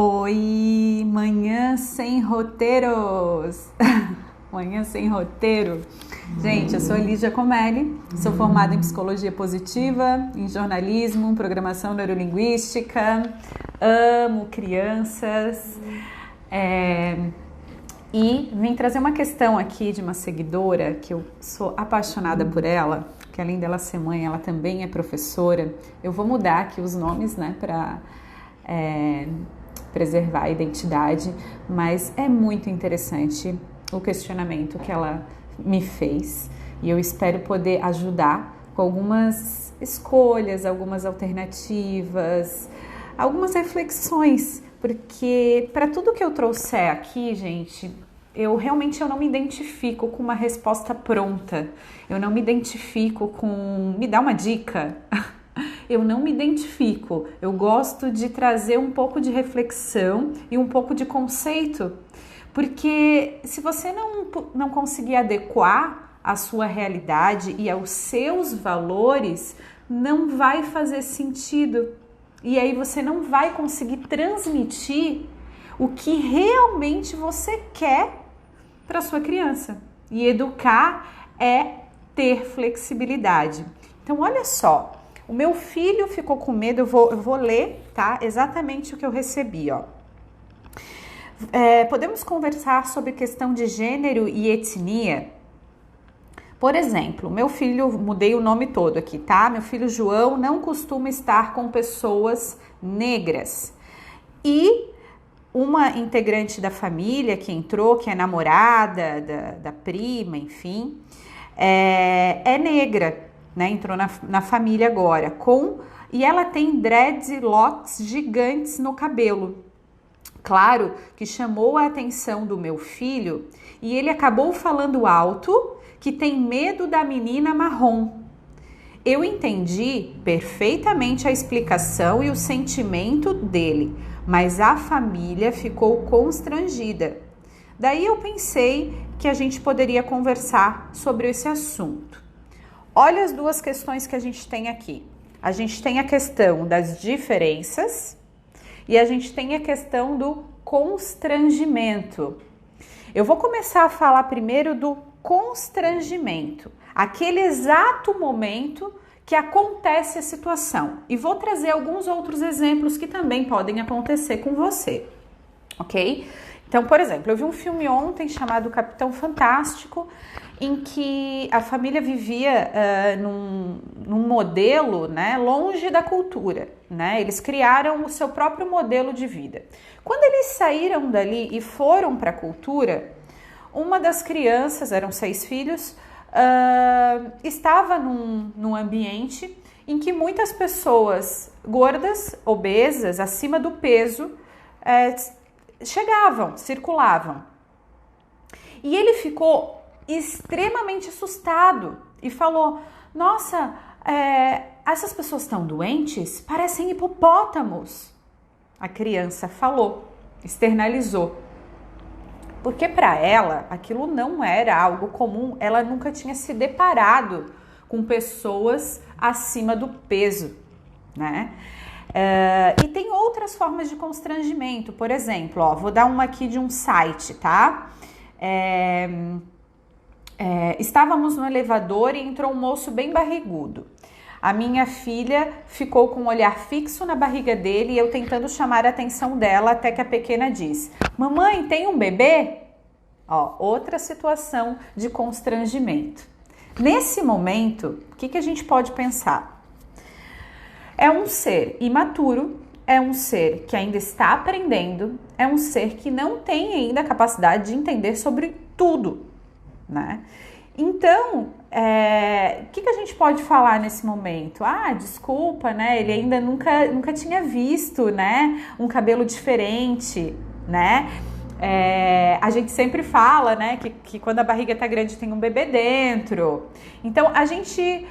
Oi, manhã sem roteiros. Manhã sem roteiro. Gente, eu sou Lígia Comelli, sou formada em psicologia positiva, em jornalismo, programação neurolinguística, amo crianças e vim trazer uma questão aqui de uma seguidora que eu sou apaixonada por ela, que além dela ser mãe, ela também é professora. Eu vou mudar aqui os nomes, né, para preservar a identidade, mas é muito interessante o questionamento que ela me fez e eu espero poder ajudar com algumas escolhas, algumas alternativas, algumas reflexões, porque para tudo que eu trouxer aqui, gente, eu não me identifico com uma resposta pronta, eu não me identifico com me dá uma dica. Eu não me identifico, eu gosto de trazer um pouco de reflexão e um pouco de conceito, porque se você não conseguir adequar a sua realidade e aos seus valores, não vai fazer sentido. E aí você não vai conseguir transmitir o que realmente você quer para sua criança. E educar é ter flexibilidade. Então, olha só. O meu filho ficou com medo, eu vou ler, tá? Exatamente o que eu recebi, ó. Podemos conversar sobre questão de gênero e etnia? Por exemplo, meu filho, mudei o nome todo aqui, tá? Meu filho João não costuma estar com pessoas negras. E uma integrante da família que entrou, que é namorada da prima, enfim, é negra. Né, entrou na família agora, e ela tem dreadlocks gigantes no cabelo. Claro que chamou a atenção do meu filho e ele acabou falando alto que tem medo da menina marrom. Eu entendi perfeitamente a explicação e o sentimento dele, mas a família ficou constrangida. Daí eu pensei que a gente poderia conversar sobre esse assunto. Olha as duas questões que a gente tem aqui. A gente tem a questão das diferenças e a gente tem a questão do constrangimento. Eu vou começar a falar primeiro do constrangimento, aquele exato momento que acontece a situação. E vou trazer alguns outros exemplos que também podem acontecer com você, ok? Então, por exemplo, eu vi um filme ontem chamado Capitão Fantástico, em que a família vivia num modelo, né, longe da cultura, né? Eles criaram o seu próprio modelo de vida. Quando eles saíram dali e foram para a cultura, uma das crianças, eram 6 filhos, estava num ambiente em que muitas pessoas gordas, obesas, acima do peso, chegavam, circulavam. E ele ficou extremamente assustado e falou: nossa, essas pessoas estão doentes? Parecem hipopótamos. A criança falou, externalizou. Porque para ela aquilo não era algo comum, ela nunca tinha se deparado com pessoas acima do peso, né? E tem outras formas de constrangimento, por exemplo, ó, vou dar uma aqui de um site, tá? Estávamos no elevador e entrou um moço bem barrigudo. A minha filha ficou com um olhar fixo na barriga dele e eu tentando chamar a atenção dela até que a pequena diz: mamãe, tem um bebê? Ó, outra situação de constrangimento. Nesse momento, o que a gente pode pensar? É um ser imaturo, é um ser que ainda está aprendendo, é um ser que não tem ainda a capacidade de entender sobre tudo, né? Então, o que a gente pode falar nesse momento? Ah, desculpa, né? Ele ainda nunca tinha visto, né, um cabelo diferente, né? A gente sempre fala, né, que quando a barriga tá grande tem um bebê dentro. Então, a gente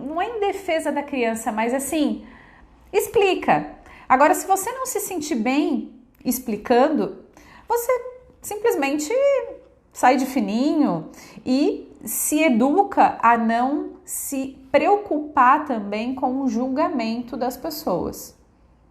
não é em defesa da criança, mas assim, explica. Agora, se você não se sentir bem explicando, você simplesmente sai de fininho e se educa a não se preocupar também com o julgamento das pessoas,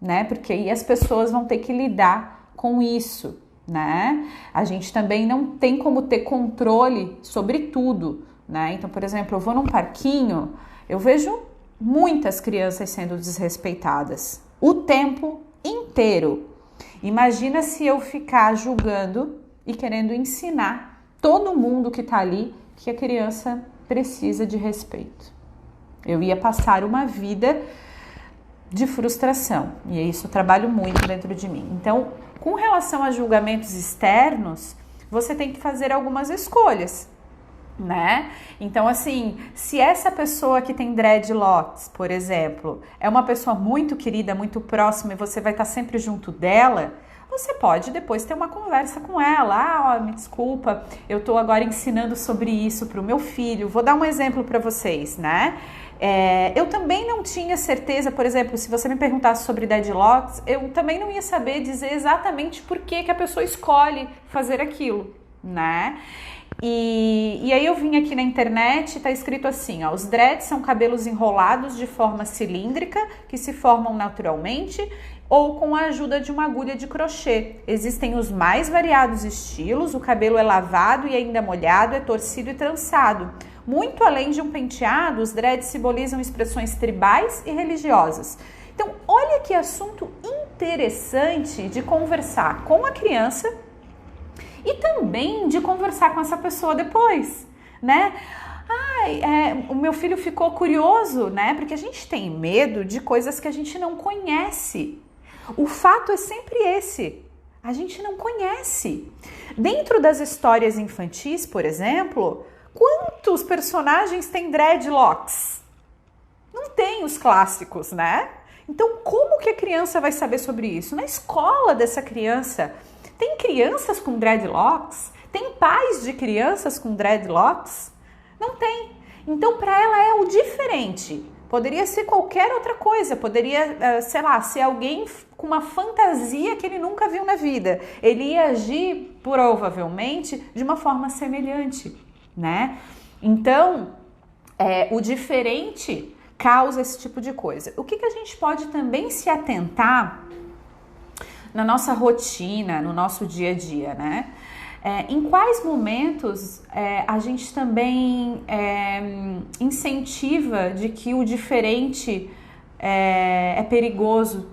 né? Porque aí as pessoas vão ter que lidar com isso, né? A gente também não tem como ter controle sobre tudo, né? Então, por exemplo, eu vou num parquinho, eu vejo muitas crianças sendo desrespeitadas o tempo inteiro. Imagina se eu ficar julgando e querendo ensinar todo mundo que tá ali que a criança precisa de respeito. Eu ia passar uma vida de frustração, e isso eu trabalho muito dentro de mim. Então, com relação a julgamentos externos, você tem que fazer algumas escolhas, né? Então, assim, se essa pessoa que tem dreadlocks, por exemplo, é uma pessoa muito querida, muito próxima e você vai estar sempre junto dela, você pode depois ter uma conversa com ela. Me desculpa, eu tô agora ensinando sobre isso para o meu filho. Vou dar um exemplo para vocês, né? Eu também não tinha certeza, por exemplo, se você me perguntasse sobre deadlocks, eu também não ia saber dizer exatamente por que a pessoa escolhe fazer aquilo, né? E aí eu vim aqui na internet, tá escrito assim, ó, os dreads são cabelos enrolados de forma cilíndrica que se formam naturalmente ou com a ajuda de uma agulha de crochê. Existem os mais variados estilos, o cabelo é lavado e ainda molhado, é torcido e trançado. Muito além de um penteado, os dreads simbolizam expressões tribais e religiosas. Então, olha que assunto interessante de conversar com a criança e também de conversar com essa pessoa depois, né? O meu filho ficou curioso, né? Porque a gente tem medo de coisas que a gente não conhece. O fato é sempre esse, a gente não conhece. Dentro das histórias infantis, por exemplo, quantos personagens têm dreadlocks? Não tem os clássicos, né? Então, como que a criança vai saber sobre isso? Na escola dessa criança, tem crianças com dreadlocks? Tem pais de crianças com dreadlocks? Não tem. Então, para ela é o diferente. Poderia ser qualquer outra coisa, poderia, sei lá, ser alguém com uma fantasia que ele nunca viu na vida. Ele ia agir, provavelmente, de uma forma semelhante, né? Então, o diferente causa esse tipo de coisa. O que a gente pode também se atentar na nossa rotina, no nosso dia a dia, né? Em quais momentos a gente também incentiva de que o diferente é perigoso,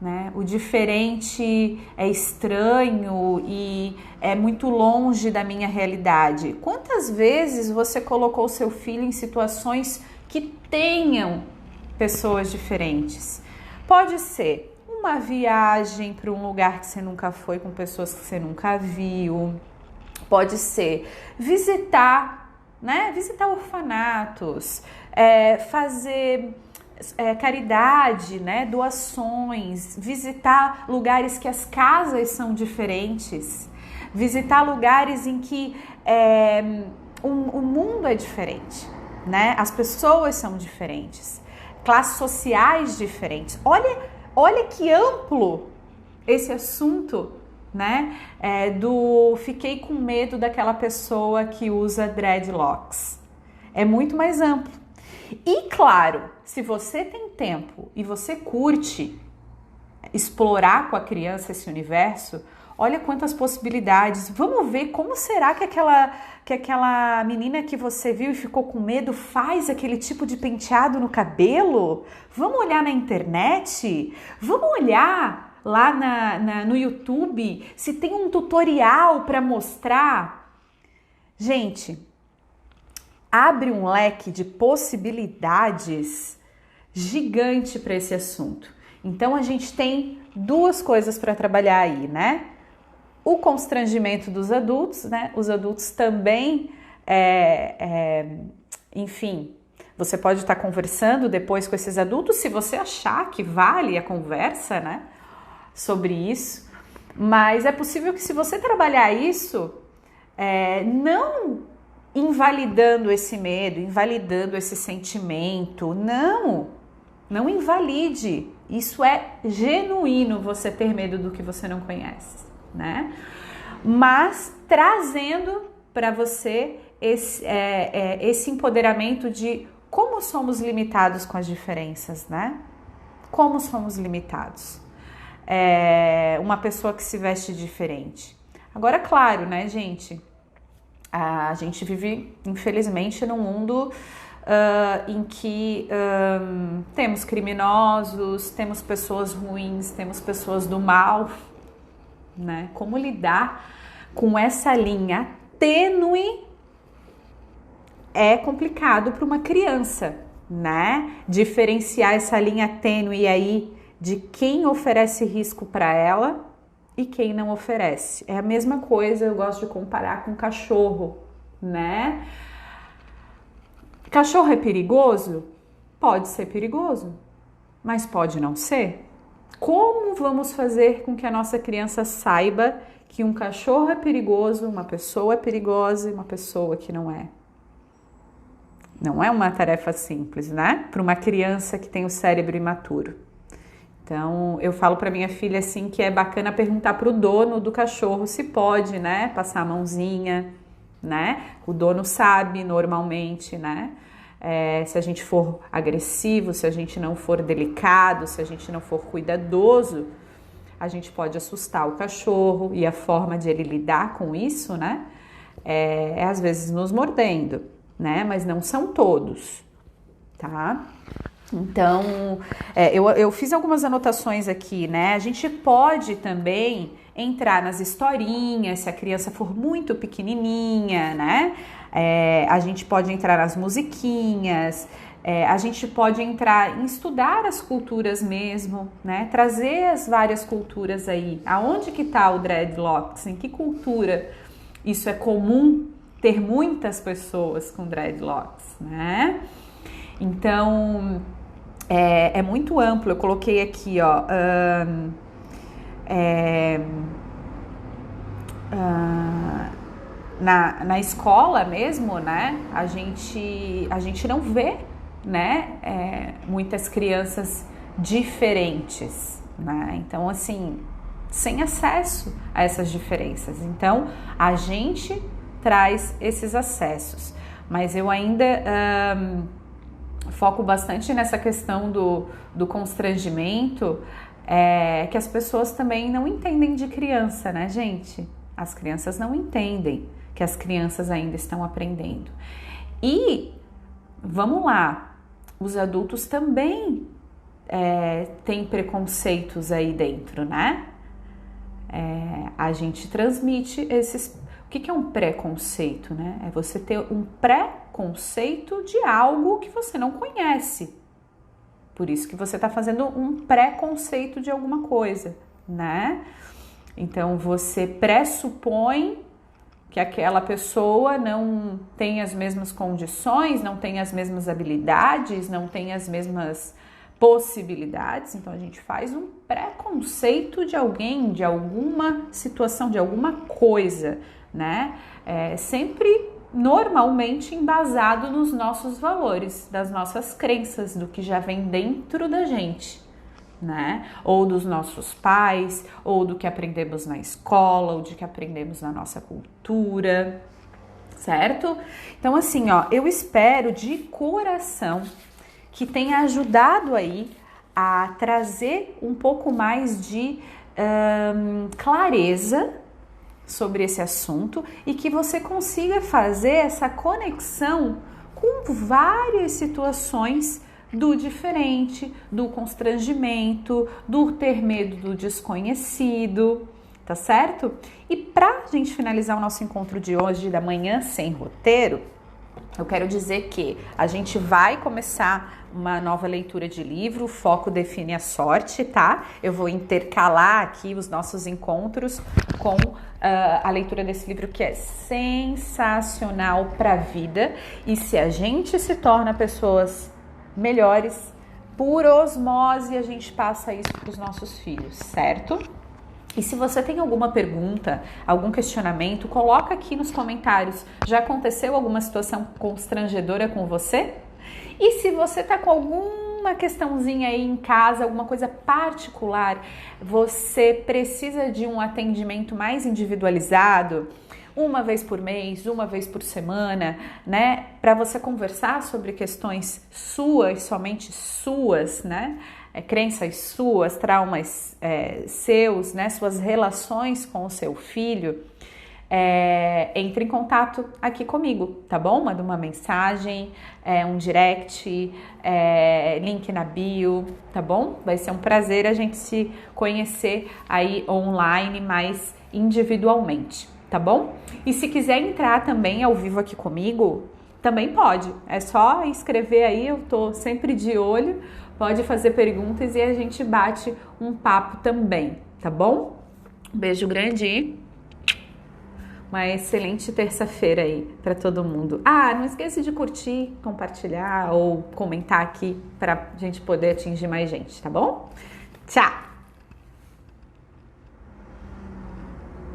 né? O diferente é estranho e é muito longe da minha realidade. Quantas vezes você colocou seu filho em situações que tenham pessoas diferentes? Pode ser uma viagem para um lugar que você nunca foi com pessoas que você nunca viu. Pode ser visitar, né? Visitar orfanatos, fazer caridade, né? Doações, visitar lugares que as casas são diferentes, visitar lugares em que o mundo é diferente, né? As pessoas são diferentes, classes sociais diferentes. Olha que amplo esse assunto, né? Fiquei com medo daquela pessoa que usa dreadlocks. É muito mais amplo. E claro, se você tem tempo e você curte explorar com a criança esse universo, olha quantas possibilidades. Vamos ver como será que aquela menina que você viu e ficou com medo faz aquele tipo de penteado no cabelo? Vamos olhar na internet? Vamos olhar lá no YouTube se tem um tutorial para mostrar? Gente, abre um leque de possibilidades gigante para esse assunto. Então a gente tem duas coisas para trabalhar aí, né? O constrangimento dos adultos, né? Os adultos também, enfim, você pode estar conversando depois com esses adultos, se você achar que vale a conversa, né? Sobre isso. Mas é possível que se você trabalhar isso, não invalidando esse medo, invalidando esse sentimento, não invalide. Isso é genuíno, você ter medo do que você não conhece, né? Mas trazendo para você esse empoderamento de como somos limitados com as diferenças, né? Como somos limitados? Uma pessoa que se veste diferente. Agora, claro, né, gente? A gente vive, infelizmente, num mundo em que temos criminosos, temos pessoas ruins, temos pessoas do mal, né? Como lidar com essa linha tênue é complicado para uma criança, né? Diferenciar essa linha tênue aí de quem oferece risco para ela e quem não oferece. É a mesma coisa, eu gosto de comparar com cachorro, né? Cachorro é perigoso? Pode ser perigoso, mas pode não ser. Como vamos fazer com que a nossa criança saiba que um cachorro é perigoso, uma pessoa é perigosa e uma pessoa que não é? Não é uma tarefa simples, né? Para uma criança que tem o cérebro imaturo. Então, eu falo para minha filha assim que é bacana perguntar para o dono do cachorro se pode, né? Passar a mãozinha, né? O dono sabe normalmente, né? Se a gente for agressivo, se a gente não for delicado, se a gente não for cuidadoso, a gente pode assustar o cachorro e a forma de ele lidar com isso, né? Às vezes nos mordendo, né? Mas não são todos, tá? Então, eu fiz algumas anotações aqui, né? A gente pode também entrar nas historinhas, se a criança for muito pequenininha, né? A gente pode entrar nas musiquinhas, a gente pode entrar em estudar as culturas mesmo, né? Trazer as várias culturas aí. Aonde que tá o dreadlocks? Em que cultura isso é comum ter muitas pessoas com dreadlocks, né? Então, é muito amplo. Eu coloquei aqui, ó, na escola mesmo, né? A gente não vê, né? Muitas crianças diferentes, né? Então, assim, sem acesso a essas diferenças. Então, a gente traz esses acessos. Mas eu ainda foco bastante nessa questão do constrangimento, que as pessoas também não entendem de criança, né, gente? As crianças não entendem que as crianças ainda estão aprendendo. E, vamos lá, os adultos também têm preconceitos aí dentro, né? A gente transmite esses... O que é um preconceito, né? É você ter um preconceito de algo que você não conhece. Por isso que você está fazendo um preconceito de alguma coisa, né? Então, você pressupõe que aquela pessoa não tem as mesmas condições, não tem as mesmas habilidades, não tem as mesmas possibilidades. Então, a gente faz um preconceito de alguém, de alguma situação, de alguma coisa, né? Sempre normalmente embasado nos nossos valores, das nossas crenças, do que já vem dentro da gente, né? Ou dos nossos pais, ou do que aprendemos na escola, ou do que aprendemos na nossa cultura, certo? Então, assim, ó, eu espero de coração que tenha ajudado aí a trazer um pouco mais de clareza sobre esse assunto e que você consiga fazer essa conexão com várias situações do diferente, do constrangimento, do ter medo do desconhecido, tá certo? E pra gente finalizar o nosso encontro de hoje, da Manhã Sem Roteiro, eu quero dizer que a gente vai começar uma nova leitura de livro, o Foco Define a Sorte, tá? Eu vou intercalar aqui os nossos encontros com a leitura desse livro que é sensacional para a vida. E se a gente se torna pessoas melhores, por osmose a gente passa isso para os nossos filhos, certo? E se você tem alguma pergunta, algum questionamento, coloca aqui nos comentários. Já aconteceu alguma situação constrangedora com você? E se você tá com alguma questãozinha aí em casa, alguma coisa particular, você precisa de um atendimento mais individualizado, uma vez por mês, uma vez por semana, né? Para você conversar sobre questões suas, somente suas, né? crenças suas, traumas seus, né, suas relações com o seu filho, entre em contato aqui comigo, tá bom? Manda uma mensagem, um direct, link na bio, tá bom? Vai ser um prazer a gente se conhecer aí online, mais individualmente, tá bom? E se quiser entrar também ao vivo aqui comigo, também pode. É só escrever aí, eu tô sempre de olho, pode fazer perguntas e a gente bate um papo também, tá bom? Um beijo grande e uma excelente terça-feira aí para todo mundo. Não esqueça de curtir, compartilhar ou comentar aqui para a gente poder atingir mais gente, tá bom? Tchau!